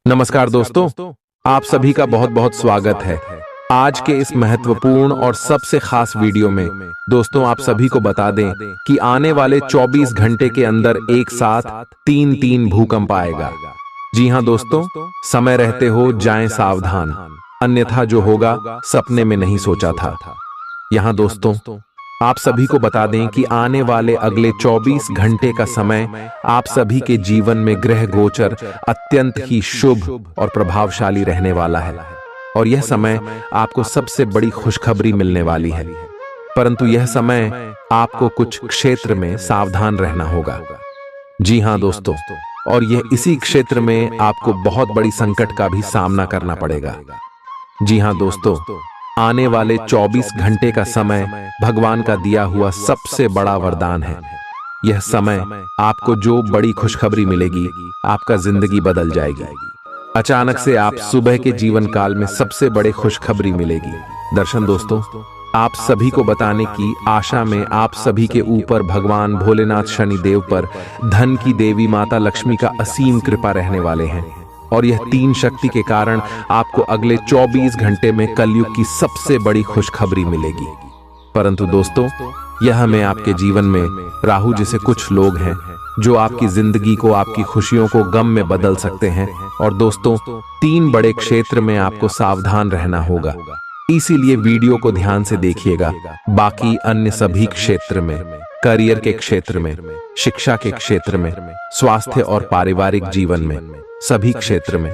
नमस्कार दोस्तों, आप सभी का बहुत बहुत स्वागत है। आज के इस महत्वपूर्ण और सबसे खास वीडियो में दोस्तों आप सभी को बता दें कि आने वाले 24 घंटे के अंदर एक साथ तीन तीन भूकंप आएगा। जी हां दोस्तों, समय रहते हो जाएं सावधान, अन्यथा जो होगा सपने में नहीं सोचा था। यहाँ दोस्तों आप सभी को बता दें कि आने वाले अगले 24 घंटे का समय आप सभी के जीवन में ग्रह गोचर अत्यंत ही शुभ और प्रभावशाली रहने वाला है और यह समय आपको सबसे बड़ी खुशखबरी मिलने वाली है। परंतु यह समय आपको कुछ क्षेत्र में सावधान रहना होगा। जी हां दोस्तों, और यह इसी क्षेत्र में आपको बहुत बड़ी संकट का भी सामना करना पड़ेगा। जी हां दोस्तों, आने वाले 24 घंटे का समय भगवान का दिया हुआ सबसे बड़ा वरदान है। यह समय आपको जो बड़ी खुशखबरी मिलेगी, आपका जिंदगी बदल जाएगी। अचानक से आप सुबह के जीवन काल में सबसे बड़े खुशखबरी मिलेगी। दर्शन दोस्तों, आप सभी को बताने की आशा में आप सभी के ऊपर भगवान भोलेनाथ शनिदेव पर धन की देवी माता लक्ष्मी का असीम कृपा रहने वाले हैं और यह तीन शक्ति के कारण आपको अगले 24 घंटे में कलयुग की सबसे बड़ी खुशखबरी मिलेगी। परंतु दोस्तों, यह में आपके जीवन में राहु जैसे कुछ लोग हैं जो आपकी जिंदगी को, आपकी खुशियों को गम में बदल सकते हैं। और दोस्तों, तीन बड़े क्षेत्र में आपको सावधान रहना होगा, इसीलिए वीडियो को ध्यान से देखिएगा। बाकी अन्य सभी क्षेत्र में, करियर के क्षेत्र में, शिक्षा के क्षेत्र में, स्वास्थ्य और पारिवारिक जीवन में, सभी क्षेत्र में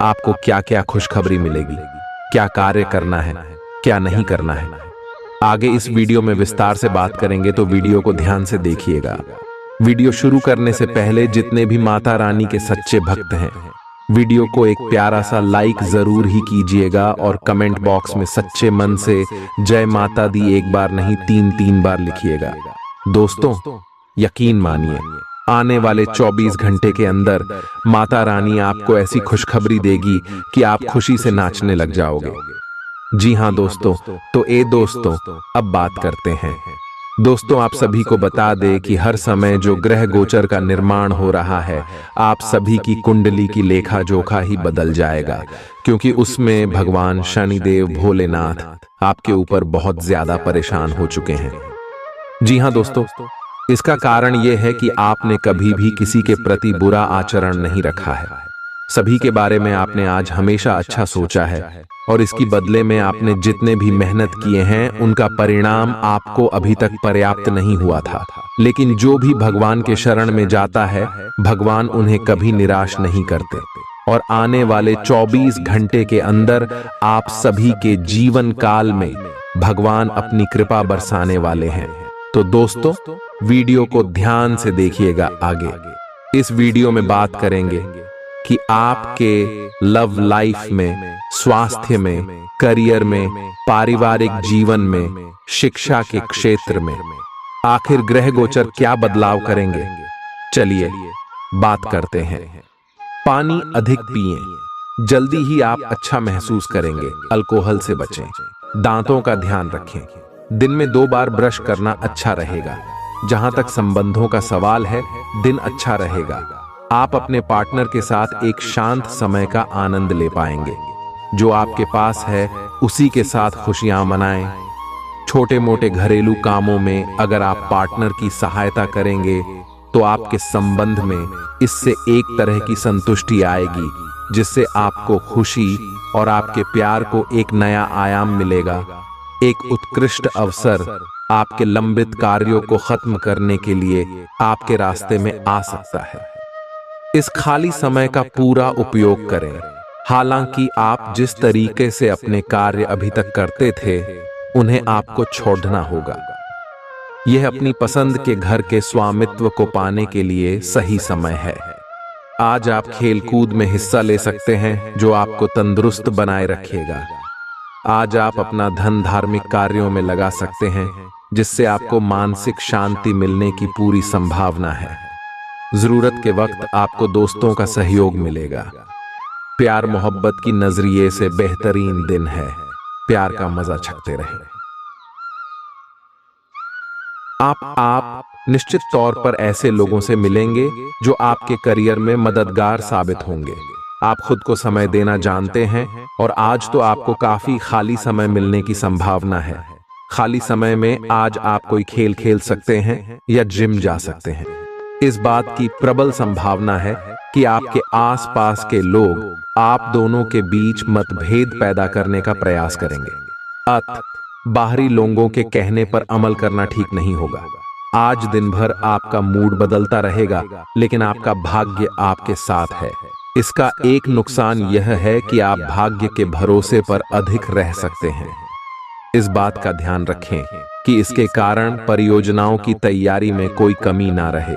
आपको क्या क्या खुशखबरी मिलेगी, क्या कार्य करना है, क्या नहीं करना है, आगे इस वीडियो में विस्तार से बात करेंगे, तो वीडियो को ध्यान से देखिएगा। वीडियो शुरू करने से पहले जितने भी माता रानी के सच्चे भक्त हैं, वीडियो को एक प्यारा सा लाइक जरूर ही कीजिएगा और कमेंट बॉक्स में सच्चे मन से जय माता दी एक बार नहीं 3 बार लिखिएगा। दोस्तों, यकीन मानिए, आने वाले 24 घंटे के अंदर माता रानी आपको ऐसी खुशखबरी देगी कि आप खुशी से नाचने लग जाओगे। जी हां दोस्तों, तो दोस्तों अब बात करते हैं। दोस्तों, आप सभी को बता दें कि हर समय जो ग्रह गोचर का निर्माण हो रहा है, आप सभी की कुंडली की लेखा जोखा ही बदल जाएगा, क्योंकि उसमें भगवान शनिदेव भोलेनाथ आपके ऊपर बहुत ज्यादा परेशान हो चुके हैं। जी हां दोस्तों, इसका कारण यह है कि आपने कभी भी किसी के प्रति बुरा आचरण नहीं रखा है। सभी के बारे में आपने आज हमेशा अच्छा सोचा है और इसकी बदले में आपने जितने भी मेहनत किए हैं उनका परिणाम आपको अभी तक पर्याप्त नहीं हुआ था। लेकिन जो भी भगवान के शरण में जाता है, भगवान उन्हें कभी निराश नहीं करते और आने वाले 24 घंटे के अंदर आप सभी के जीवन काल में भगवान अपनी कृपा बरसाने वाले हैं। तो दोस्तों, वीडियो को ध्यान से देखिएगा। आगे इस वीडियो में बात करेंगे कि आपके लव लाइफ में, स्वास्थ्य में, करियर में, पारिवारिक जीवन में, शिक्षा के क्षेत्र में आखिर ग्रह गोचर क्या बदलाव करेंगे। चलिए बात करते हैं। पानी अधिक पिएं, जल्दी ही आप अच्छा महसूस करेंगे। अल्कोहल से बचें, दांतों का ध्यान रखें, दिन में 2 बार ब्रश करना अच्छा रहेगा। जहां तक संबंधों का सवाल है, दिन अच्छा रहेगा। आप अपने पार्टनर के साथ एक शांत समय का आनंद ले पाएंगे। जो आपके पास है उसी के साथ खुशियां मनाएं। छोटे मोटे घरेलू कामों में अगर आप पार्टनर की सहायता करेंगे तो आपके संबंध में इससे एक तरह की संतुष्टि आएगी, जिससे आपको खुशी और आपके प्यार को एक नया आयाम मिलेगा। एक उत्कृष्ट अवसर आपके लंबित कार्यों को खत्म करने के लिए आपके रास्ते में आ सकता है। इस खाली समय का पूरा उपयोग करें। हालांकि आप जिस तरीके से अपने कार्य अभी तक करते थे, उन्हें आपको छोड़ना होगा। यह अपनी पसंद के घर के स्वामित्व को पाने के लिए सही समय है। आज आप खेलकूद में हिस्सा ले सकते हैं, जो आपको तंदुरुस्त बनाए रखेगा। आज आप अपना धन धार्मिक कार्यों में लगा सकते हैं, जिससे आपको मानसिक शांति मिलने की पूरी संभावना है। जरूरत के वक्त आपको दोस्तों का सहयोग मिलेगा। प्यार मोहब्बत की नजरिए से बेहतरीन दिन है। प्यार का मजा चखते रहें। आप निश्चित तौर पर ऐसे लोगों से मिलेंगे जो आपके करियर में मददगार साबित होंगे। आप खुद को समय देना जानते हैं और आज तो आपको काफी खाली समय मिलने की संभावना है। खाली समय में आज आप कोई खेल खेल सकते हैं या जिम जा सकते हैं। इस बात की प्रबल संभावना है कि आपके आसपास के लोग आप दोनों के बीच मतभेद पैदा करने का प्रयास करेंगे। बाहरी लोगों के कहने पर अमल करना ठीक नहीं होगा। आज दिन भर आपका मूड बदलता रहेगा, लेकिन आपका भाग्य आपके साथ है। इसका एक नुकसान यह है कि आप भाग्य के भरोसे पर अधिक रह सकते हैं। इस बात का ध्यान रखें कि इसके कारण परियोजनाओं की तैयारी में कोई कमी ना रहे।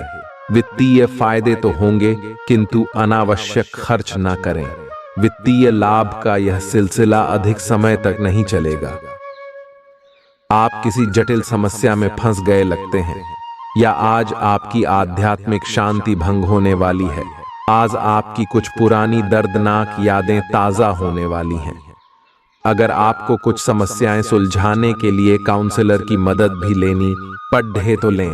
वित्तीय फायदे तो होंगे, किंतु अनावश्यक खर्च ना करें। वित्तीय लाभ का यह सिलसिला अधिक समय तक नहीं चलेगा। आप किसी जटिल समस्या में फंस गए लगते हैं, या आज आपकी आध्यात्मिक शांति भंग होने वाली है। आज आपकी कुछ पुरानी दर्दनाक यादें ताजा होने वाली हैं। अगर आपको कुछ समस्याएं सुलझाने के लिए काउंसलर की मदद भी लेनी पड़े तो लें।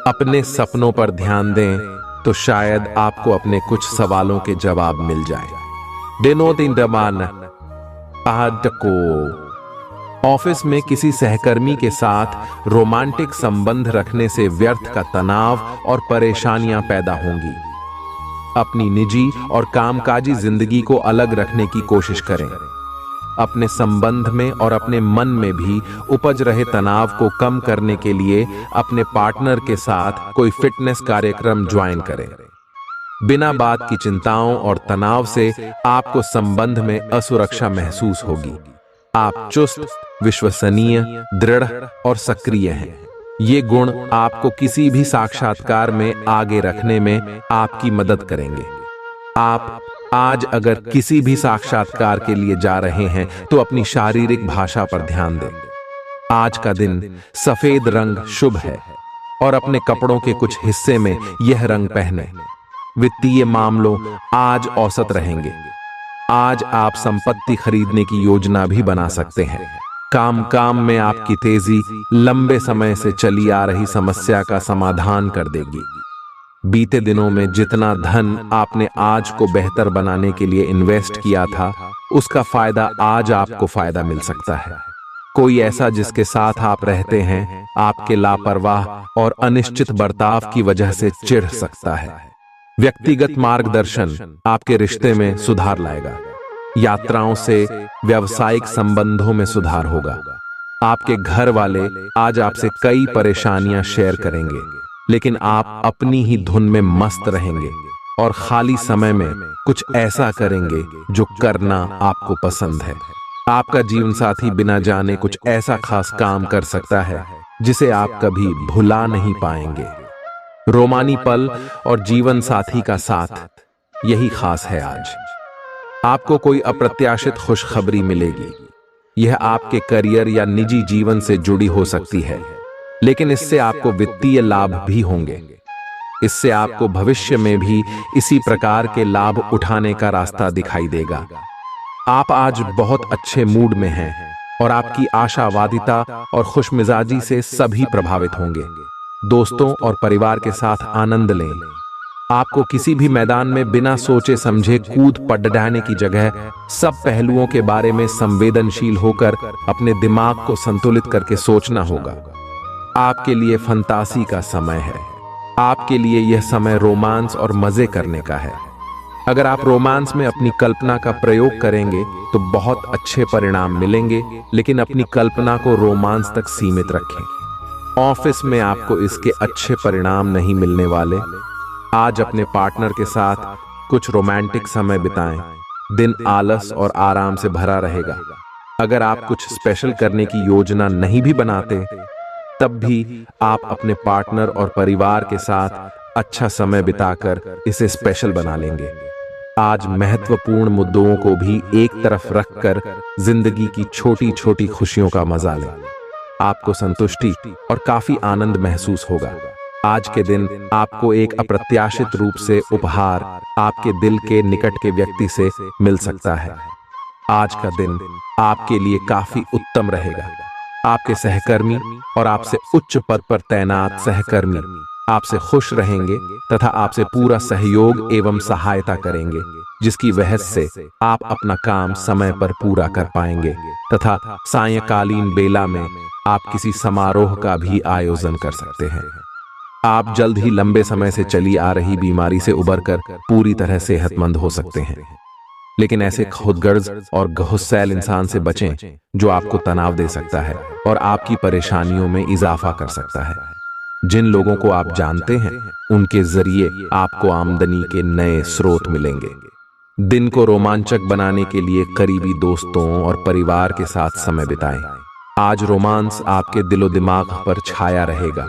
अपने सपनों पर ध्यान दें तो शायद आपको अपने कुछ सवालों के जवाब मिल जाए। ऑफिस में किसी सहकर्मी के साथ रोमांटिक संबंध रखने से व्यर्थ का तनाव और परेशानियां पैदा होंगी। अपनी निजी और कामकाजी जिंदगी को अलग रखने की कोशिश करें। अपने संबंध में और अपने मन में भी उपज रहे तनाव को कम करने के लिए अपने पार्टनर के साथ कोई फिटनेस कार्यक्रम ज्वाइन करें। बिना बात की चिंताओं और तनाव से आपको संबंध में असुरक्षा महसूस होगी। आप चुस्त, विश्वसनीय, दृढ़ और सक्रिय हैं। ये गुण आपको किसी भी साक्षात्कार में आगे रखने में आपकी मदद करेंगे। आप आज अगर किसी भी साक्षात्कार के लिए जा रहे हैं तो अपनी शारीरिक भाषा पर ध्यान दें। आज का दिन सफेद रंग शुभ है और अपने कपड़ों के कुछ हिस्से में यह रंग पहने। वित्तीय मामलों आज औसत रहेंगे। आज आप संपत्ति खरीदने की योजना भी बना सकते हैं। काम में आपकी तेजी लंबे समय से चली आ रही समस्या का समाधान कर देगी। बीते दिनों में जितना धन आपने आज को बेहतर बनाने के लिए इन्वेस्ट किया था, उसका फायदा आज आपको फायदा मिल सकता है। कोई ऐसा जिसके साथ आप रहते हैं आपके लापरवाह और अनिश्चित बर्ताव की वजह से चिढ़ सकता है। व्यक्तिगत मार्गदर्शन आपके रिश्ते में सुधार लाएगा। यात्राओं से व्यावसायिक संबंधों में सुधार होगा। आपके घर वाले आज आपसे कई परेशानियां शेयर करेंगे, लेकिन आप अपनी ही धुन में मस्त रहेंगे और खाली समय में कुछ ऐसा करेंगे जो करना आपको पसंद है। आपका जीवन साथी बिना जाने कुछ ऐसा खास काम कर सकता है जिसे आप कभी भुला नहीं पाएंगे। रोमानी पल और जीवन साथी का साथ, यही खास है आज। आपको कोई अप्रत्याशित खुशखबरी मिलेगी। यह आपके करियर या निजी जीवन से जुड़ी हो सकती है, लेकिन इससे आपको वित्तीय लाभ भी होंगे। इससे आपको भविष्य में भी इसी प्रकार के लाभ उठाने का रास्ता दिखाई देगा। आप आज बहुत अच्छे मूड में हैं और आपकी आशावादिता और खुशमिजाजी से सभी प्रभावित होंगे। दोस्तों और परिवार के साथ आनंद लें। आपको किसी भी मैदान में बिना सोचे समझे कूद पड़ने की जगह सब पहलुओं के बारे में संवेदनशील होकर अपने दिमाग को संतुलित करके सोचना होगा। आपके लिए फंतासी का समय है। आपके लिए यह समय रोमांस और मजे करने का है। अगर आप रोमांस में अपनी कल्पना का प्रयोग करेंगे तो बहुत अच्छे परिणाम मिलेंगे, लेकिन अपनी कल्पना को रोमांस तक सीमित रखें। ऑफिस में आपको इसके अच्छे परिणाम नहीं मिलने वाले। आज अपने पार्टनर के साथ कुछ रोमांटिक समय बिताएं। दिन आलस और आराम से भरा रहेगा। अगर आप कुछ स्पेशल करने की योजना नहीं भी बनाते, तब भी आप अपने पार्टनर और परिवार के साथ अच्छा समय बिताकर इसे स्पेशल बना लेंगे। आज महत्वपूर्ण मुद्दों को भी एक तरफ रखकर जिंदगी की छोटी छोटी खुशियों का मजा लें। आपको संतुष्टि और काफी आनंद महसूस होगा। आज के दिन आपको एक अप्रत्याशित रूप से उपहार आपके दिल के निकट के व्यक्ति से मिल सकता है। आज का दिन आपके लिए काफी उत्तम रहेगा। आपके सहकर्मी और आपसे उच्च पद पर तैनात सहकर्मी आपसे खुश रहेंगे तथा आपसे पूरा सहयोग एवं सहायता करेंगे। जिसकी वजह से आप अपना काम समय पर पूरा कर पाएंगे तथा सायंकालीन बेला में आप किसी समारोह का भी आयोजन कर सकते हैं। आप जल्द ही लंबे समय से चली आ रही बीमारी से उबरकर पूरी तरह सेहतमंद हो सकते हैं। लेकिन ऐसे खुदगर्ज और गुस्सैल इंसान से बचें जो आपको तनाव दे सकता है और आपकी परेशानियों में इजाफा कर सकता है। जिन लोगों को आप जानते हैं उनके जरिए आपको आमदनी के नए स्रोत मिलेंगे। दिन को रोमांचक बनाने के लिए करीबी दोस्तों और परिवार के साथ समय बिताएं। आज रोमांस आपके दिलो दिमाग पर छाया रहेगा।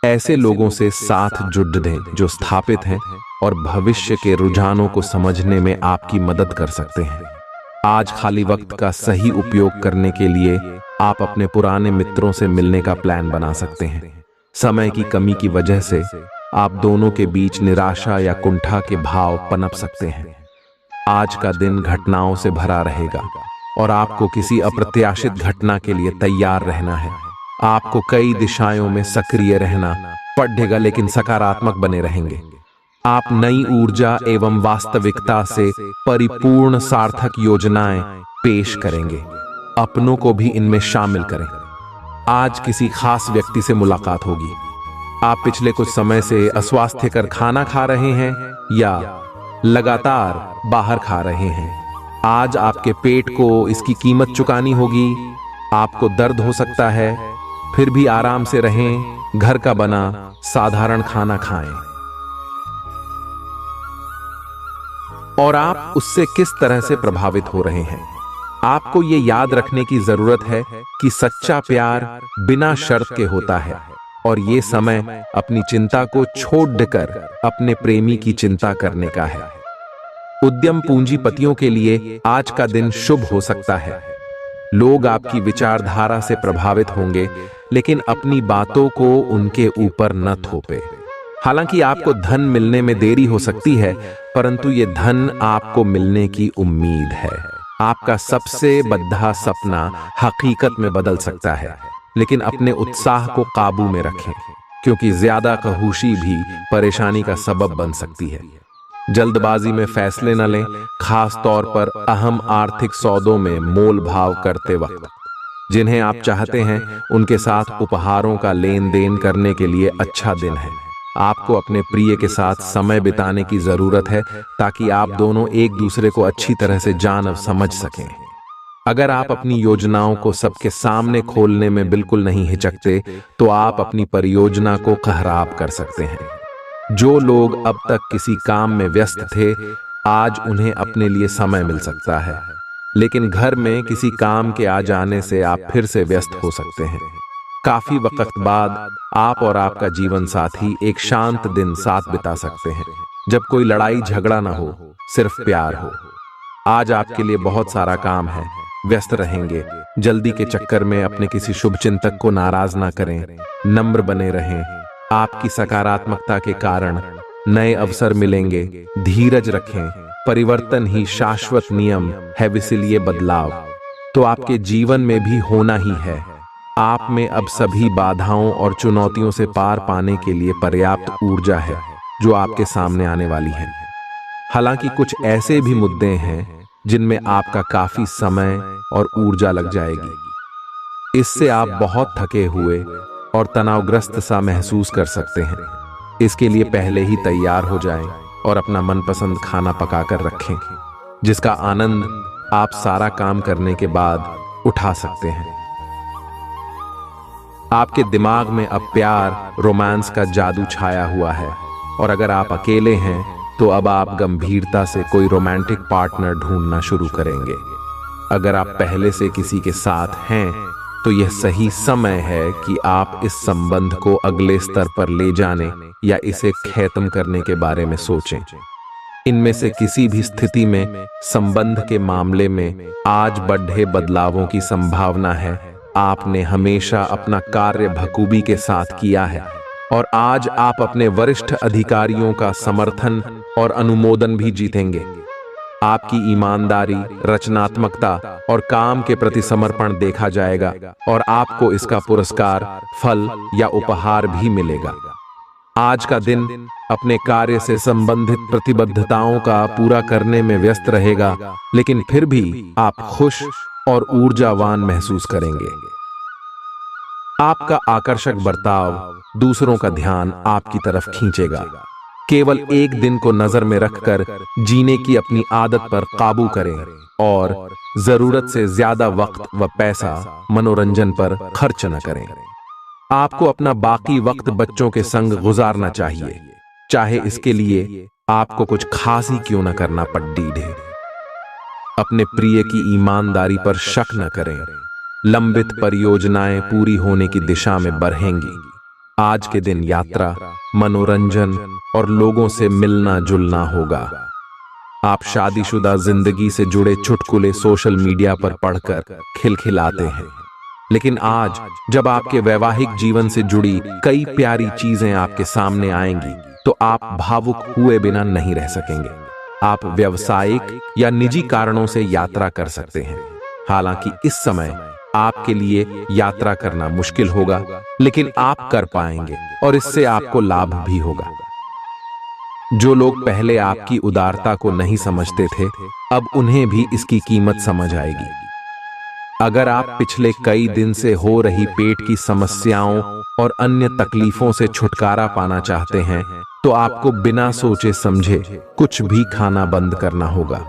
ऐसे लोगों से साथ जुड़ दें जो स्थापित हैं और भविष्य के रुझानों को समझने में आपकी मदद कर सकते हैं। आज खाली वक्त का सही उपयोग करने के लिए आप अपने पुराने मित्रों से मिलने का प्लान बना सकते हैं। समय की कमी की वजह से आप दोनों के बीच निराशा या कुंठा के भाव पनप सकते हैं। आज का दिन घटनाओं से भरा रहेगा और आपको किसी अप्रत्याशित घटना के लिए तैयार रहना है। आपको कई दिशाओं में सक्रिय रहना पड़ेगा, लेकिन सकारात्मक बने रहेंगे। आप नई ऊर्जा एवं वास्तविकता से परिपूर्ण सार्थक योजनाएं पेश करेंगे। अपनों को भी इनमें शामिल करें। आज किसी खास व्यक्ति से मुलाकात होगी। आप पिछले कुछ समय से अस्वास्थ्यकर खाना खा रहे हैं या लगातार बाहर खा रहे हैं। आज आपके पेट को इसकी कीमत चुकानी होगी। आपको दर्द हो सकता है, फिर भी आराम से रहें। घर का बना साधारण खाना खाएं और आप उससे किस तरह से प्रभावित हो रहे हैं। आपको ये याद रखने की जरूरत है कि सच्चा प्यार बिना शर्त के होता है और ये समय अपनी चिंता को छोड़कर अपने प्रेमी की चिंता करने का है। उद्यम पूंजीपतियों के लिए आज का दिन शुभ हो सकता है। लोग आपकी विचारधारा से प्रभावित होंगे, लेकिन अपनी बातों को उनके ऊपर न थोपे। हालांकि आपको धन मिलने में देरी हो सकती है, परंतु ये धन आपको मिलने की उम्मीद है। आपका सबसे बद्धा सपना हकीकत में बदल सकता है, लेकिन अपने उत्साह को काबू में रखें, क्योंकि ज्यादा खहूशी भी परेशानी का सबब बन सकती है। जल्दबाजी में फैसले न लें, खास तौर पर अहम आर्थिक सौदों में मोल भाव करते वक्त। जिन्हें आप चाहते हैं उनके साथ उपहारों का लेन देन करने के लिए अच्छा दिन है। आपको अपने प्रिय के साथ समय बिताने की जरूरत है ताकि आप दोनों एक दूसरे को अच्छी तरह से जान और समझ सकें। अगर आप अपनी योजनाओं को सबके सामने खोलने में बिल्कुल नहीं हिचकते तो आप अपनी परियोजना को खराब कर सकते हैं। जो लोग अब तक किसी काम में व्यस्त थे, आज उन्हें अपने लिए समय मिल सकता है, लेकिन घर में किसी काम के आ जाने से आप फिर से व्यस्त हो सकते हैं। काफी वक्त बाद आप और आपका जीवन साथी एक शांत दिन साथ बिता सकते हैं, जब कोई लड़ाई झगड़ा ना हो, सिर्फ प्यार हो। आज आपके लिए बहुत सारा काम है, व्यस्त रहेंगे। जल्दी के चक्कर में अपने किसी शुभ चिंतक को नाराज ना करें, नम्र बने रहें। आपकी सकारात्मकता के कारण नए अवसर मिलेंगे। धीरज रखें, परिवर्तन ही शाश्वत नियम है, इसलिए बदलाव तो आपके जीवन में भी होना ही है। आप में अब सभी बाधाओं और चुनौतियों से पार पाने के लिए पर्याप्त ऊर्जा है जो आपके सामने आने वाली है। हालांकि कुछ ऐसे भी मुद्दे हैं जिनमें आपका काफी समय और ऊर्जा लग जाएगी। इससे आप बहुत थके हुए और तनावग्रस्त सा महसूस कर सकते हैं। इसके लिए पहले ही तैयार हो जाएं और अपना मनपसंद खाना पकाकर रखें, जिसका आनंद आप सारा काम करने के बाद उठा सकते हैं। आपके दिमाग में अब प्यार, रोमांस का जादू छाया हुआ है और अगर आप अकेले हैं तो अब आप गंभीरता से कोई रोमांटिक पार्टनर ढूंढना शुरू करेंगे। अगर आप पहले से किसी के साथ हैं तो यह सही समय है कि आप इस संबंध को अगले स्तर पर ले जाने या इसे खत्म करने के बारे में सोचें। इनमें से किसी भी स्थिति में संबंध के मामले में आज बढ़े बदलावों की संभावना है। आपने हमेशा अपना कार्य बखूबी के साथ किया है और आज आप अपने वरिष्ठ अधिकारियों का समर्थन और अनुमोदन भी जीतेंगे। आपकी ईमानदारी, रचनात्मकता और काम के प्रति समर्पण देखा जाएगा और आपको इसका पुरस्कार, फल या उपहार भी मिलेगा। आज का दिन अपने कार्य से संबंधित प्रतिबद्धताओं का पूरा करने में व्यस्त रहेगा, लेकिन फिर भी आप खुश और ऊर्जावान महसूस करेंगे। आपका आकर्षक बर्ताव दूसरों का ध्यान आपकी तरफ खींचेगा। केवल एक दिन को नजर में रखकर जीने की अपनी आदत पर काबू करें और जरूरत से ज्यादा वक्त व पैसा मनोरंजन पर खर्च न करें। आपको अपना बाकी वक्त बच्चों के संग गुजारना चाहिए, चाहे इसके लिए आपको कुछ खास ही क्यों न करना पड़े। अपने प्रिय की ईमानदारी पर शक न करें। लंबित परियोजनाएं पूरी होने की दिशा में बढ़ेंगी। आज के दिन यात्रा, मनोरंजन और लोगों से मिलना जुलना होगा। आप शादीशुदा जिंदगी से जुड़े चुटकुले सोशल मीडिया पर पढ़कर खिलखिलाते हैं, लेकिन आज जब आपके वैवाहिक जीवन से जुड़ी कई प्यारी चीजें आपके सामने आएंगी तो आप भावुक हुए बिना नहीं रह सकेंगे। आप व्यावसायिक या निजी कारणों से यात्रा कर सकते हैं। हालांकि इस समय आपके लिए यात्रा करना मुश्किल होगा, लेकिन आप कर पाएंगे और इससे आपको लाभ भी होगा। जो लोग पहले आपकी उदारता को नहीं समझते थे, अब उन्हें भी इसकी कीमत समझ आएगी। अगर आप पिछले कई दिन से हो रही पेट की समस्याओं और अन्य तकलीफों से छुटकारा पाना चाहते हैं, तो आपको बिना सोचे समझे कुछ भी खाना बंद करना होगा।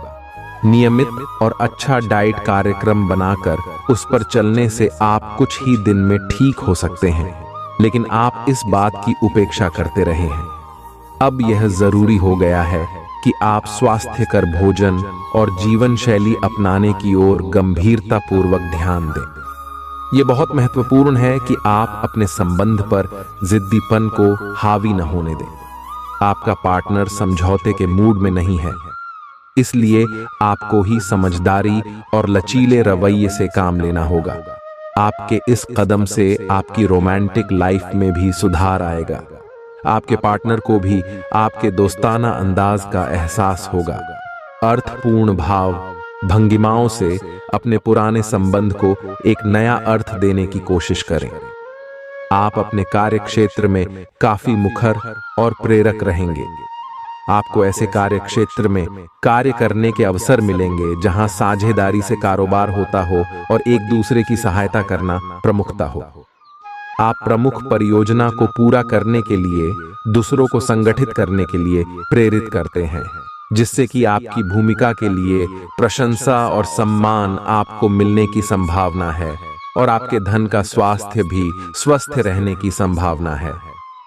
नियमित और अच्छा डाइट कार्यक्रम बनाकर उस पर चलने से आप कुछ ही दिन में ठीक हो सकते हैं, लेकिन आप इस बात की उपेक्षा करते रहे हैं। अब यह जरूरी हो गया है कि आप स्वास्थ्यकर भोजन और जीवन शैली अपनाने की ओर गंभीरतापूर्वक ध्यान दें। यह बहुत महत्वपूर्ण है कि आप अपने संबंध पर जिद्दीपन को हावी न होने दें। आपका पार्टनर समझौते के मूड में नहीं है, इसलिए आपको ही समझदारी और लचीले रवैये से काम लेना होगा। आपके इस कदम से आपकी रोमांटिक लाइफ में भी सुधार आएगा। आपके पार्टनर को भी आपके दोस्ताना अंदाज का एहसास होगा। अर्थपूर्ण भाव भंगिमाओं से अपने पुराने संबंध को एक नया अर्थ देने की कोशिश करें। आप अपने कार्य क्षेत्र में काफी मुखर और प्रेरक रहेंगे। आपको ऐसे कार्य क्षेत्र में कार्य करने के अवसर मिलेंगे जहां साझेदारी से कारोबार होता हो और एक दूसरे की सहायता करना प्रमुखता हो। आप प्रमुख परियोजना को पूरा करने के लिए दूसरों को संगठित करने के लिए प्रेरित करते हैं, जिससे कि आपकी भूमिका के लिए प्रशंसा और सम्मान आपको मिलने की संभावना है और आपके धन का स्वास्थ्य भी स्वस्थ रहने की संभावना है।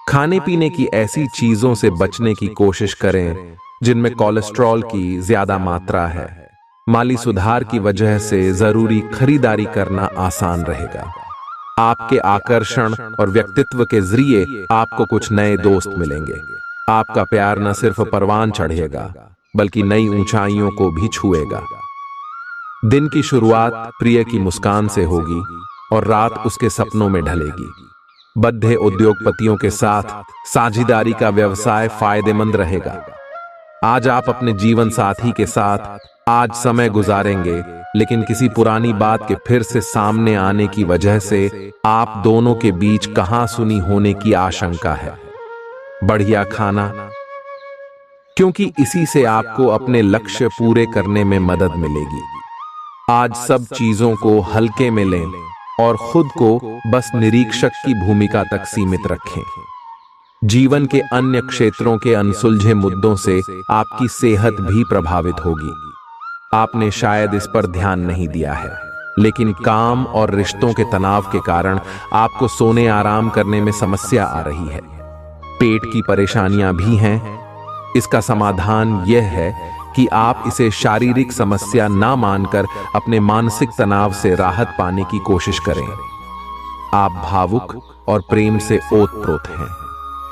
खाने पीने की ऐसी चीजों से बचने की कोशिश करें जिनमें कोलेस्ट्रॉल की ज्यादा मात्रा है। माली सुधार की वजह से जरूरी खरीदारी करना आसान रहेगा। आपके आकर्षण और व्यक्तित्व के जरिए आपको कुछ नए दोस्त मिलेंगे। आपका प्यार न सिर्फ परवान चढ़ेगा बल्कि नई ऊंचाइयों को भी छुएगा। दिन की शुरुआत प्रिय की मुस्कान से होगी और रात उसके सपनों में ढलेगी। बद्धे उद्योगपतियों के साथ साझेदारी का व्यवसाय फायदेमंद रहेगा। आज आप अपने जीवन साथी के साथ आज समय गुजारेंगे, लेकिन किसी पुरानी बात के फिर से सामने आने की वजह से आप दोनों के बीच कहासुनी होने की आशंका है। बढ़िया खाना, क्योंकि इसी से आपको अपने लक्ष्य पूरे करने में मदद मिलेगी। आज सब चीजों को हल्के में लें और खुद को बस निरीक्षक की भूमिका तक सीमित रखें। जीवन के अन्य क्षेत्रों के अनसुलझे मुद्दों से आपकी सेहत भी प्रभावित होगी। आपने शायद इस पर ध्यान नहीं दिया है, लेकिन काम और रिश्तों के तनाव के कारण आपको सोने आराम करने में समस्या आ रही है। पेट की परेशानियां भी हैं। इसका समाधान यह है कि आप इसे शारीरिक समस्या ना मानकर अपने मानसिक तनाव से राहत पाने की कोशिश करें। आप भावुक और प्रेम से ओतप्रोत हैं।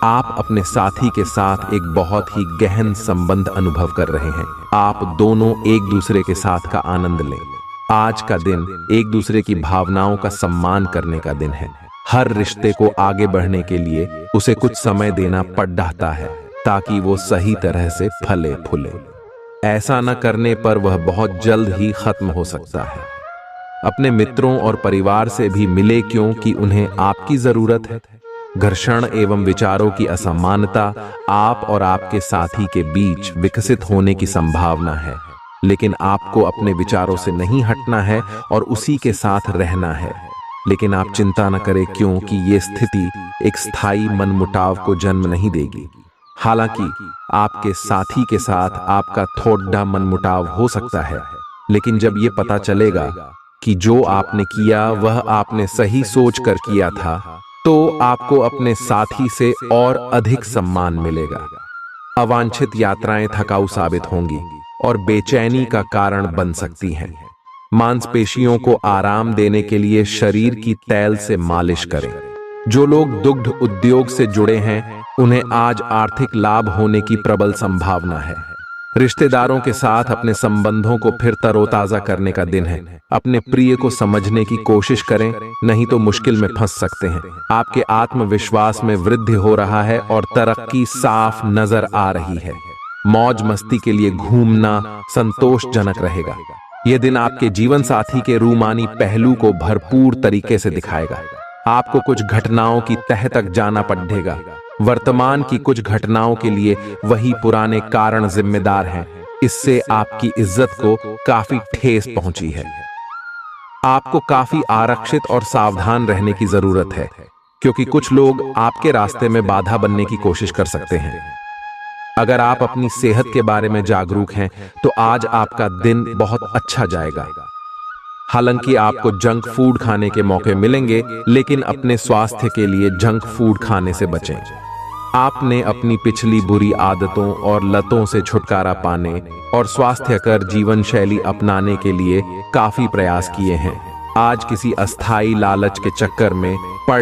आप अपने साथी के साथ एक बहुत ही गहन संबंध अनुभव कर रहे हैं। आप दोनों एक दूसरे के साथ का आनंद लें। आज का दिन एक दूसरे की भावनाओं का सम्मान करने का दिन है। हर रिश्ते को आगे बढ़ने के लिए उसे कुछ समय देना पड़ जाता है ताकि वो सही तरह से फले फूले। ऐसा न करने पर वह बहुत जल्द ही खत्म हो सकता है। अपने मित्रों और परिवार से भी मिले क्योंकि उन्हें आपकी जरूरत है। घर्षण एवं विचारों की असमानता आप और आपके साथी के बीच विकसित होने की संभावना है, लेकिन आपको अपने विचारों से नहीं हटना है और उसी के साथ रहना है। लेकिन आप चिंता न करें, क्योंकि ये स्थिति एक स्थायी मनमुटाव को जन्म नहीं देगी। हालांकि आपके साथी के साथ आपका थोड़ा मनमुटाव हो सकता है, लेकिन जब ये पता चलेगा कि जो आपने किया वह आपने सही सोच कर किया था, तो आपको अपने साथी से और अधिक सम्मान मिलेगा। अवांछित यात्राएं थकाऊ साबित होंगी और बेचैनी का कारण बन सकती हैं। मांसपेशियों को आराम देने के लिए शरीर की तैल से मालिश करें। जो लोग दुग्ध उद्योग से जुड़े हैं, उन्हें आज आर्थिक लाभ होने की प्रबल संभावना है। रिश्तेदारों के साथ अपने संबंधों को फिर तरोताजा करने का दिन है। अपने प्रिय को समझने की कोशिश करें, नहीं तो मुश्किल में फंस सकते हैं। आपके आत्मविश्वास में वृद्धि हो रहा है और तरक्की साफ नजर आ रही है। मौज मस्ती के लिए घूमना संतोषजनक रहेगा। यह दिन आपके जीवन साथी के रूमानी पहलू को भरपूर तरीके से दिखाएगा। आपको कुछ घटनाओं की तह तक जाना पड़ेगा। वर्तमान की कुछ घटनाओं के लिए वही पुराने कारण जिम्मेदार हैं। इससे आपकी इज्जत को काफी ठेस पहुंची है। आपको काफी आरक्षित और सावधान रहने की जरूरत है, क्योंकि कुछ लोग आपके रास्ते में बाधा बनने की कोशिश कर सकते हैं। अगर आप अपनी सेहत के बारे में जागरूक हैं, तो आज आपका दिन बहुत अच्छा जाएगा। हालांकि आपको जंक फूड खाने के मौके मिलेंगे, लेकिन अपने स्वास्थ्य के लिए जंक फूड खाने से बचें। आपने अपनी पिछली बुरी आदतों और लतों से छुटकारा पाने और स्वास्थ्यकर जीवन शैली अपनाने के लिए काफी प्रयास किए हैं। आज किसी अस्थायी लालच के चक्कर में पड़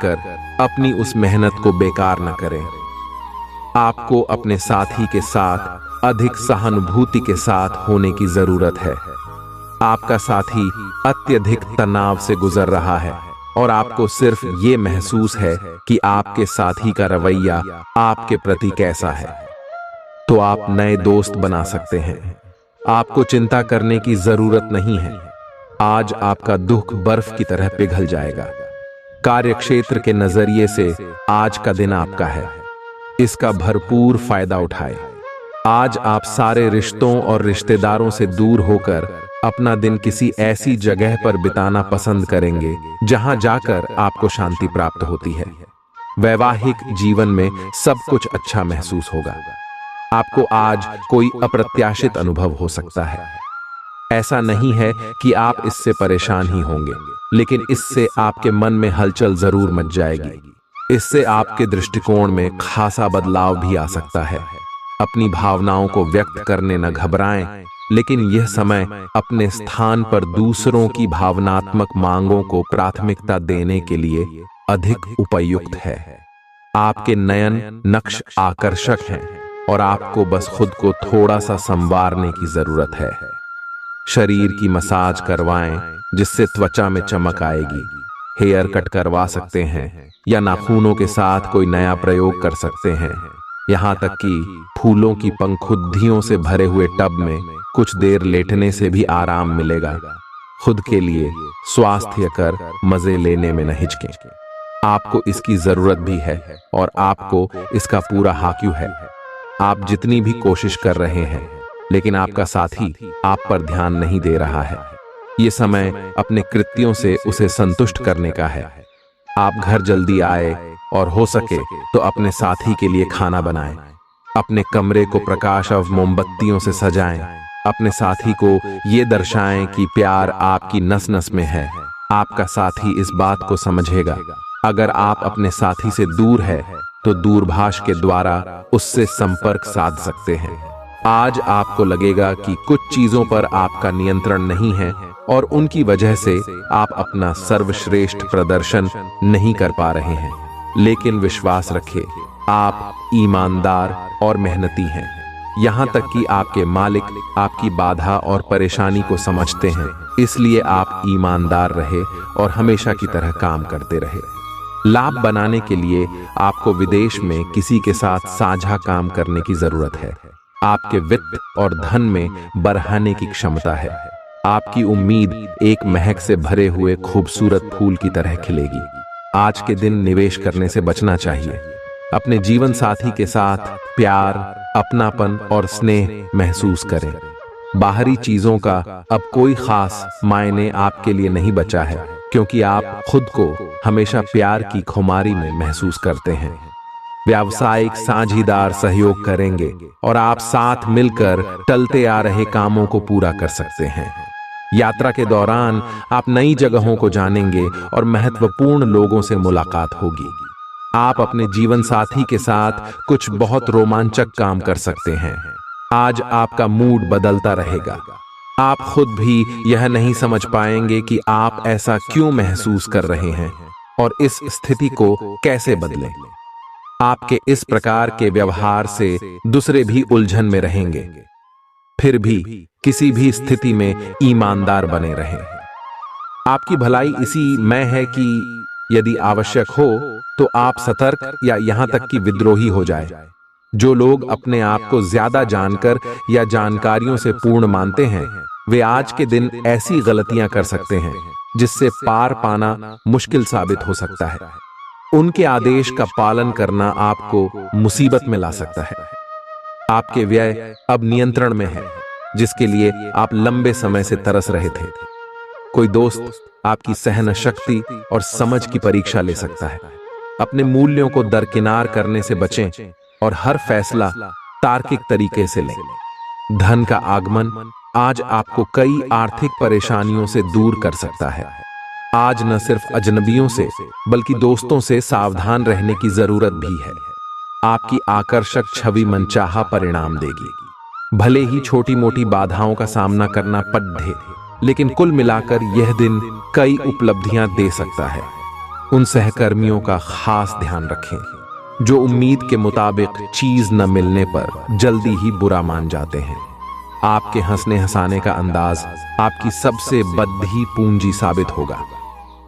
कर अपनी उस मेहनत को बेकार न करें। आपको अपने साथी के साथ अधिक सहानुभूति के साथ होने की जरूरत है। आपका साथी अत्यधिक तनाव से गुजर रहा है और आपको सिर्फ ये महसूस है कि आपके साथी का रवैया आपके प्रति कैसा है। तो आप नए दोस्त बना सकते हैं। आपको चिंता करने की जरूरत नहीं है। आज आपका दुख बर्फ की तरह पिघल जाएगा। कार्यक्षेत्र के नजरिए से आज का दिन आपका है। इसका भरपूर फायदा उठाएं। आज आप सारे रिश्तों और रिश्तेदारों से दूर होकर अपना दिन किसी ऐसी जगह पर बिताना पसंद करेंगे जहां जाकर आपको शांति प्राप्त होती है। वैवाहिक जीवन में सब कुछ अच्छा महसूस होगा। आपको आज कोई अप्रत्याशित अनुभव हो सकता है। ऐसा नहीं है कि आप इससे परेशान ही होंगे, लेकिन इससे आपके मन में हलचल जरूर मच जाएगी। इससे आपके दृष्टिकोण में खासा बदलाव भी आ सकता है। अपनी भावनाओं को व्यक्त करने न घबराएं, लेकिन यह समय अपने स्थान पर दूसरों की भावनात्मक मांगों को प्राथमिकता देने के लिए अधिक उपयुक्त है। आपके नयन नक्श आकर्षक हैं और आपको बस खुद को थोड़ा सा संवारने की जरूरत है। शरीर की मसाज करवाएं, जिससे त्वचा में चमक आएगी। हेयर कट करवा सकते हैं या नाखूनों के साथ कोई नया प्रयोग कर सकते हैं। यहाँ तक कि फूलों की पंखुद्दियों से भरे हुए टब में कुछ देर लेटने से भी आराम मिलेगा। खुद के लिए स्वास्थ्य कर मजे लेने में न हिचकें। आपको इसकी जरूरत भी है और आपको इसका पूरा हाक्यू है। आप जितनी भी कोशिश कर रहे हैं, लेकिन आपका साथी आप पर ध्यान नहीं दे रहा है। ये समय अपने कृत्यों से उसे संतुष्ट करने का है। आप घर जल्दी आए और हो सके तो अपने साथी के लिए खाना बनाएं। अपने कमरे को प्रकाश और मोमबत्तियों से सजाएं। अपने साथी को ये दर्शाएं कि प्यार आपकी नस नस में है। आपका साथी इस बात को समझेगा। अगर आप अपने साथी से दूर है तो दूरभाष के द्वारा उससे संपर्क साध सकते हैं। आज आपको लगेगा कि कुछ चीजों पर आपका नियंत्रण नहीं है और उनकी वजह से आप अपना सर्वश्रेष्ठ प्रदर्शन नहीं कर पा रहे हैं। लेकिन विश्वास रखें, आप ईमानदार और मेहनती हैं। यहाँ तक कि आपके मालिक आपकी बाधा और परेशानी को समझते हैं। इसलिए आप ईमानदार रहे और हमेशा की तरह काम करते रहे। लाभ बनाने के लिए आपको विदेश में किसी के साथ साझा काम करने की जरूरत है। आपके वित्त और धन में बढ़ाने की क्षमता है। आपकी उम्मीद एक महक से भरे हुए खूबसूरत फूल की तरह खिलेगी। आज के दिन निवेश करने से बचना चाहिए। अपने जीवन साथी के साथ प्यार, अपनापन और स्नेह महसूस करें। बाहरी चीजों का अब कोई खास मायने आपके लिए नहीं बचा है, क्योंकि आप खुद को हमेशा प्यार की खुमारी में महसूस करते हैं। व्यावसायिक साझीदार सहयोग करेंगे और आप साथ मिलकर टलते आ रहे कामों को पूरा कर सकते हैं। यात्रा के दौरान आप नई जगहों को जानेंगे और महत्वपूर्ण लोगों से मुलाकात होगी। आप अपने जीवन साथी के साथ कुछ बहुत रोमांचक काम कर सकते हैं। आज आपका मूड बदलता रहेगा। आप खुद भी यह नहीं समझ पाएंगे कि आप ऐसा क्यों महसूस कर रहे हैं और इस स्थिति को कैसे बदलें। आपके इस प्रकार के व्यवहार से दूसरे भी उलझन में रहेंगे। फिर भी किसी भी स्थिति में ईमानदार बने रहें। आपकी भलाई इसी में है कि यदि आवश्यक हो तो आप सतर्क या यहां तक कि विद्रोही हो जाए। जो लोग अपने आप को ज्यादा जानकर या जानकारियों से पूर्ण मानते हैं, वे आज के दिन ऐसी गलतियां कर सकते हैं जिससे पार पाना मुश्किल साबित हो सकता है। उनके आदेश का पालन करना आपको मुसीबत में ला सकता है। आपके व्यय अब नियंत्रण में है, जिसके लिए आप लंबे समय से तरस रहे थे। कोई दोस्त आपकी सहन शक्ति और समझ की परीक्षा ले सकता है। अपने मूल्यों को दरकिनार करने से बचें और हर फैसला तार्किक तरीके से लें। धन का आगमन आज आपको कई आर्थिक परेशानियों से दूर कर सकता है। आज न सिर्फ अजनबियों से बल्कि दोस्तों से सावधान रहने की जरूरत भी है। आपकी आकर्षक छवि मनचाहा परिणाम देगी। भले ही छोटी मोटी बाधाओं का सामना करना पड़े, लेकिन कुल मिलाकर यह दिन कई उपलब्धियां दे सकता है। उन सहकर्मियों का खास ध्यान रखें जो उम्मीद के मुताबिक चीज न मिलने पर जल्दी ही बुरा मान जाते हैं। आपके हंसने हंसाने का अंदाज आपकी सबसे बड़ी पूंजी साबित होगा।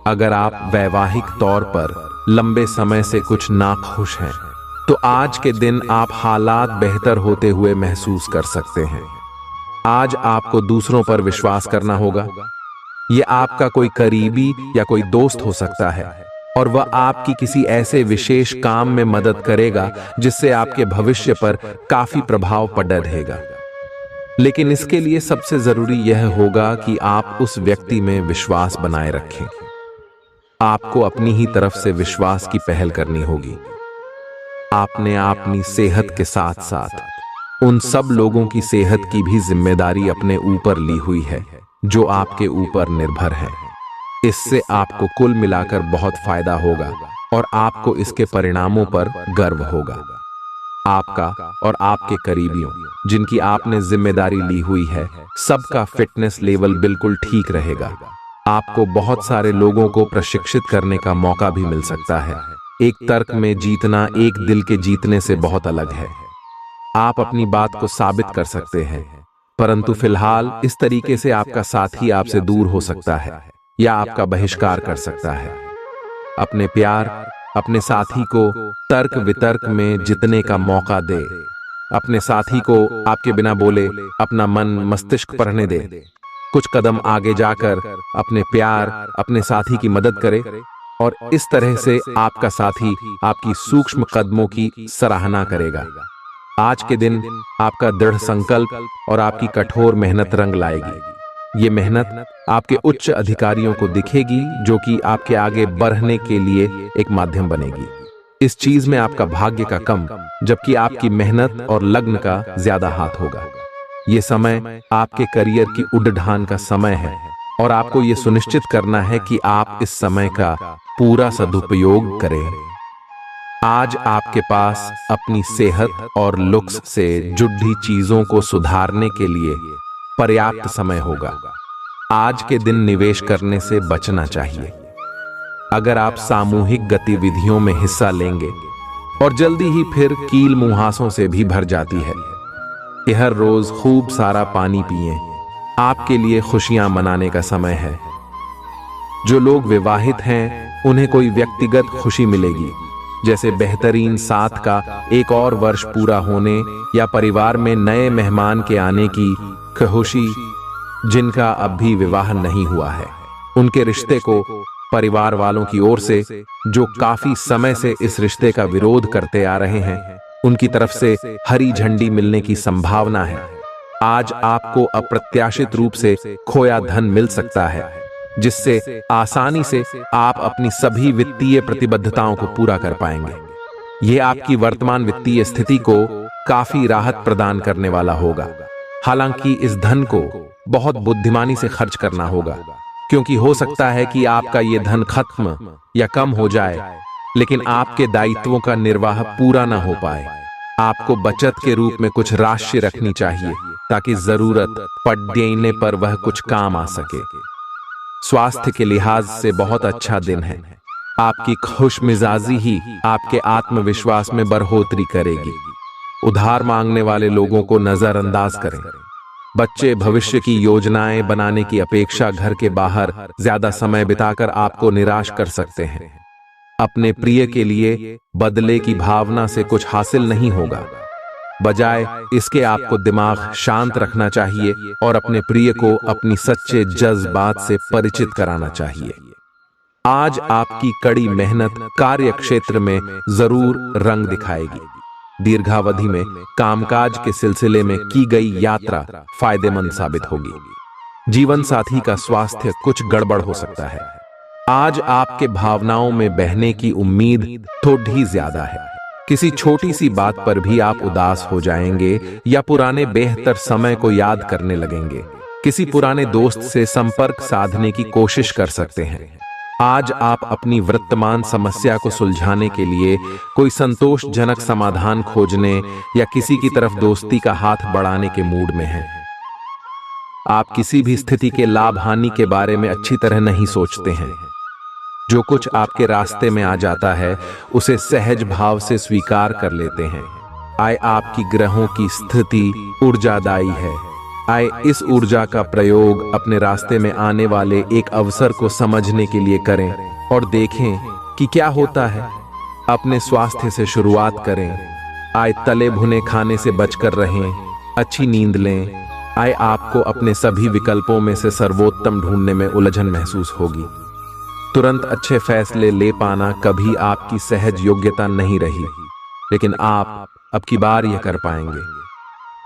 अगर आप वैवाहिक तौर पर लंबे समय से कुछ नाखुश हैं, तो आज के दिन आप हालात बेहतर होते हुए महसूस कर सकते हैं। आज आपको दूसरों पर विश्वास करना होगा। यह आपका कोई करीबी या कोई दोस्त हो सकता है और वह आपकी किसी ऐसे विशेष काम में मदद करेगा जिससे आपके भविष्य पर काफी प्रभाव पड़ रहेगा। लेकिन इसके लिए सबसे जरूरी यह होगा कि आप उस व्यक्ति में विश्वास बनाए रखें। आपको अपनी ही तरफ से विश्वास की पहल करनी होगी। आपने अपनी सेहत के साथ साथ उन सब लोगों की सेहत की भी जिम्मेदारी अपने ऊपर ली हुई है जो आपके ऊपर निर्भर है। इससे आपको कुल मिलाकर बहुत फायदा होगा और आपको इसके परिणामों पर गर्व होगा। आपका और आपके करीबियों जिनकी आपने जिम्मेदारी ली हुई है, सबका फिटनेस लेवल बिल्कुल ठीक रहेगा। आपको बहुत सारे लोगों को प्रशिक्षित करने का मौका भी मिल सकता है। एक तर्क में जीतना एक दिल के जीतने से बहुत अलग है। आप अपनी बात को साबित कर सकते हैं, परंतु फिलहाल इस तरीके से आपका साथी आपसे दूर हो सकता है या आपका बहिष्कार कर सकता है। अपने प्यार अपने साथी को तर्क वितर्क में जितने का मौका दे। अपने साथी को आपके बिना बोले अपना मन मस्तिष्क पढ़ने दे। कुछ कदम आगे जाकर अपने प्यार अपने साथी की मदद करे और इस तरह से आपका साथी आपकी सूक्ष्म कदमों की सराहना करेगा। आज के दिन आपका दृढ़ संकल्प और आपकी कठोर मेहनत रंग लाएगी। ये मेहनत आपके उच्च अधिकारियों को दिखेगी, जो कि आपके आगे बढ़ने के लिए एक माध्यम बनेगी। इस चीज में आपका भाग्य का कम, जबकि आपकी मेहनत और लग्न का ज्यादा हाथ होगा। ये समय आपके करियर की उड़ान का समय है और आपको ये सुनिश्चित करना है कि आप इस समय का पूरा सदुपयोग करें। आज आपके पास अपनी सेहत और लुक्स से जुड़ी चीजों को सुधारने के लिए पर्याप्त समय होगा। आज के दिन निवेश करने से बचना चाहिए। अगर आप सामूहिक गतिविधियों में हिस्सा लेंगे और जल्दी ही फिर कील मुहासों से भी भर जाती है। हर रोज खूब सारा पानी पिएं। आपके लिए खुशियां मनाने का समय है। जो लोग विवाहित हैं, उन्हें कोई व्यक्तिगत खुशी मिलेगी, जैसे बेहतरीन साथ का एक और वर्ष पूरा होने या परिवार में नए मेहमान के आने की खुशी। जिनका अब भी विवाह नहीं हुआ है, उनके रिश्ते को परिवार वालों की ओर से, जो काफी समय से इस रिश्ते का विरोध करते आ रहे हैं, उनकी तरफ से हरी झंडी मिलने की संभावना है। आज आपको अप्रत्याशित रूप से खोया धन मिल सकता है, जिससे आसानी से आप अपनी सभी वित्तीय प्रतिबद्धताओं को पूरा कर पाएंगे। यह आपकी वर्तमान वित्तीय स्थिति को काफी राहत प्रदान करने वाला होगा। हालांकि इस धन को बहुत बुद्धिमानी से खर्च करना होगा, क्योंकि हो सकता है कि आपका ये धन खत्म या कम हो जाए, लेकिन आपके दायित्वों का निर्वाह पूरा ना हो पाए। आपको बचत के रूप में कुछ राशि रखनी चाहिए, ताकि जरूरत पड़ने पर वह कुछ काम आ सके। स्वास्थ्य के लिहाज से बहुत अच्छा दिन है। आपकी खुशमिजाजी ही आपके आत्मविश्वास में बढ़ोतरी करेगी। उधार मांगने वाले लोगों को नजरअंदाज करें। बच्चे भविष्य की योजनाएं बनाने की अपेक्षा घर के बाहर ज्यादा समय बिताकर आपको निराश कर सकते हैं। अपने प्रिय के लिए बदले की भावना से कुछ हासिल नहीं होगा। बजाय इसके आपको दिमाग शांत रखना चाहिए और अपने प्रिय को अपनी सच्चे जज्बात से परिचित कराना चाहिए। आज आपकी कड़ी मेहनत कार्य क्षेत्र में जरूर रंग दिखाएगी। दीर्घावधि में कामकाज के सिलसिले में की गई यात्रा फायदेमंद साबित होगी। जीवन साथी का स्वास्थ्य कुछ गड़बड़ हो सकता है। आज आपके भावनाओं में बहने की उम्मीद थोड़ी ज्यादा है। किसी छोटी सी बात पर भी आप उदास हो जाएंगे या पुराने बेहतर समय को याद करने लगेंगे। किसी पुराने दोस्त से संपर्क साधने की कोशिश कर सकते हैं। आज आप अपनी वर्तमान समस्या को सुलझाने के लिए कोई संतोषजनक समाधान खोजने या किसी की तरफ दोस्ती का हाथ बढ़ाने के मूड में हैं। आप किसी भी स्थिति के लाभ हानि के बारे में अच्छी तरह नहीं सोचते हैं। जो कुछ आपके रास्ते में आ जाता है उसे सहज भाव से स्वीकार कर लेते हैं। आय आपकी ग्रहों की स्थिति ऊर्जादायी है। आय इस ऊर्जा का प्रयोग अपने रास्ते में आने वाले एक अवसर को समझने के लिए करें और देखें कि क्या होता है। अपने स्वास्थ्य से शुरुआत करें। आय तले भुने खाने से बचकर रहें। अच्छी नींद लें। आय आपको अपने सभी विकल्पों में से सर्वोत्तम ढूंढने में उलझन महसूस होगी। तुरंत अच्छे फैसले ले पाना कभी आपकी सहज योग्यता नहीं रही, लेकिन आप अब की बार यह कर पाएंगे।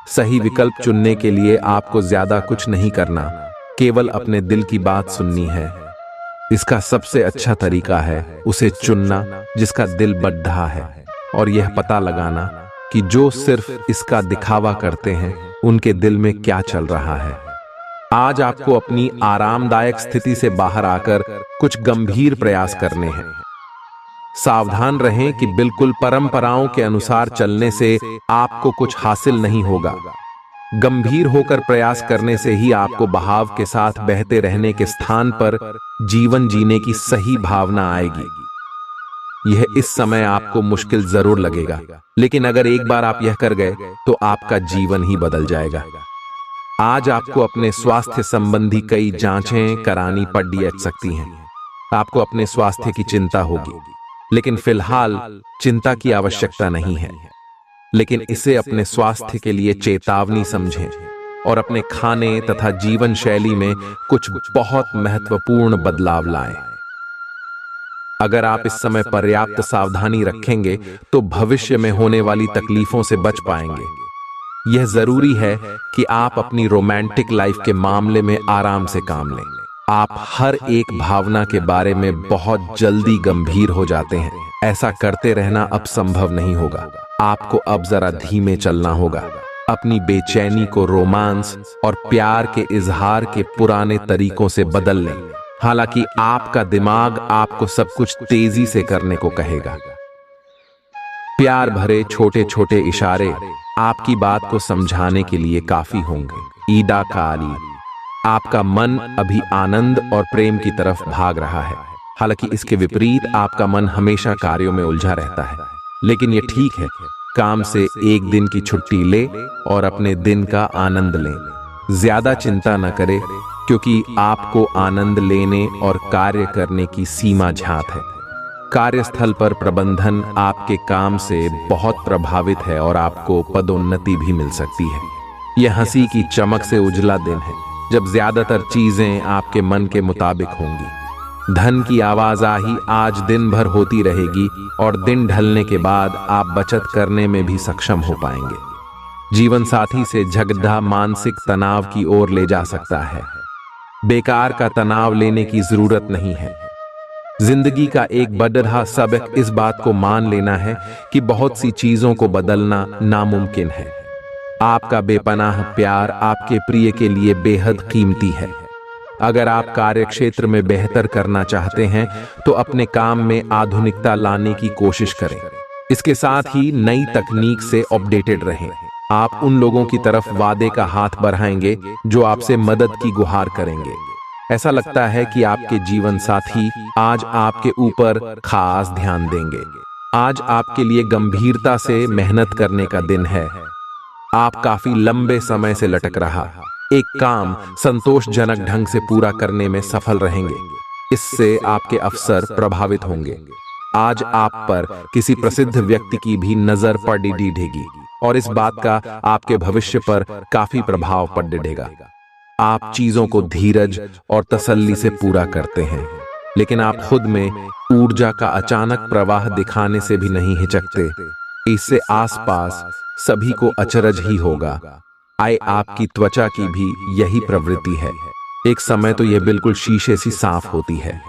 सही विकल्प चुनने के लिए आपको ज्यादा कुछ नहीं करना, केवल अपने दिल की बात सुननी है। इसका सबसे अच्छा तरीका है उसे चुनना जिसका दिल बढ़ा है, और यह पता लगाना कि जो सिर्फ इसका दिखावा करते हैं उनके दिल में क्या चल रहा है। आज आपको अपनी आरामदायक स्थिति से बाहर आकर कुछ गंभीर प्रयास करने हैं। सावधान रहें कि बिल्कुल परंपराओं के अनुसार चलने से आपको कुछ हासिल नहीं होगा। गंभीर होकर प्रयास करने से ही आपको बहाव के साथ बहते रहने के स्थान पर जीवन जीने की सही भावना आएगी। यह इस समय आपको मुश्किल जरूर लगेगा, लेकिन अगर एक बार आप यह कर गए तो आपका जीवन ही बदल जाएगा। आज आपको अपने स्वास्थ्य संबंधी कई जांचें करानी पड़ सकती हैं। आपको अपने स्वास्थ्य की चिंता होगी, लेकिन फिलहाल चिंता की आवश्यकता नहीं है। लेकिन इसे अपने स्वास्थ्य के लिए चेतावनी समझें और अपने खाने तथा जीवन शैली में कुछ बहुत महत्वपूर्ण बदलाव लाएं। अगर आप इस समय पर्याप्त सावधानी रखेंगे तो भविष्य में होने वाली तकलीफों से बच पाएंगे। यह जरूरी है कि आप अपनी रोमांटिक लाइफ के मामले में आराम से काम लें। आप हर एक भावना के बारे में बहुत जल्दी गंभीर हो जाते हैं। ऐसा करते रहना अब संभव नहीं होगा। आपको अब जरा धीमे चलना होगा। अपनी बेचैनी को रोमांस और प्यार के इजहार के पुराने तरीकों से बदल लें। हालांकि आपका दिमाग आपको सब कुछ तेजी से करने को कहेगा। प्यार भरे छोटे छोटे इशारे आपकी बात को समझाने के लिए काफी होंगे। ईदा काली, आपका मन अभी आनंद और प्रेम की तरफ भाग रहा है। हालांकि इसके विपरीत आपका मन हमेशा कार्यों में उलझा रहता है। लेकिन यह ठीक है। काम से एक दिन की छुट्टी ले और अपने दिन का आनंद लें। ज्यादा चिंता न करें, क्योंकि आपको आनंद लेने और कार्य करने की सीमा झात है। कार्यस्थल पर प्रबंधन आपके काम से बहुत प्रभावित है और आपको पदोन्नति भी मिल सकती है। यह हंसी की चमक से उजला दिन है, जब ज्यादातर चीजें आपके मन के मुताबिक होंगी। धन की आवाजाही आज दिन भर होती रहेगी और दिन ढलने के बाद आप बचत करने में भी सक्षम हो पाएंगे। जीवन साथी से झगड़ा मानसिक तनाव की ओर ले जा सकता है। बेकार का तनाव लेने की जरूरत नहीं है। जिंदगी का एक बड़ा सबक इस बात को मान लेना है कि बहुत सी चीजों को बदलना नामुमकिन है। आपका बेपनाह प्यार आपके प्रिय के लिए बेहद कीमती है। अगर आप कार्यक्षेत्र में बेहतर करना चाहते हैं तो अपने काम में आधुनिकता लाने की कोशिश करें। इसके साथ ही नई तकनीक से अपडेटेड रहें। आप उन लोगों की तरफ वादे का हाथ बढ़ाएंगे जो आपसे मदद की गुहार करेंगे। ऐसा लगता है कि आपके जीवन साथी आज आपके ऊपर खास ध्यान देंगे। आज आपके लिए गंभीरता से मेहनत करने का दिन है। आप काफी लंबे समय से लटक रहा एक काम संतोषजनक ढंग से पूरा करने में सफल रहेंगे। इससे आपके अवसर प्रभावित होंगे। आज आप पर किसी प्रसिद्ध व्यक्ति की भी नजर पड़ेगी और इस बात का आपके भविष्य पर काफी प्रभाव पड़ेगा। आप चीजों को धीरज और तसल्ली से पूरा करते हैं, लेकिन आप खुद में ऊर्जा का अचानक प्रवाह दिखाने से भी नहीं हिचकते। इससे आसपास सभी को अचरज ही होगा। आपकी त्वचा की भी यही प्रवृत्ति है। एक समय तो यह बिल्कुल शीशे सी साफ होती है।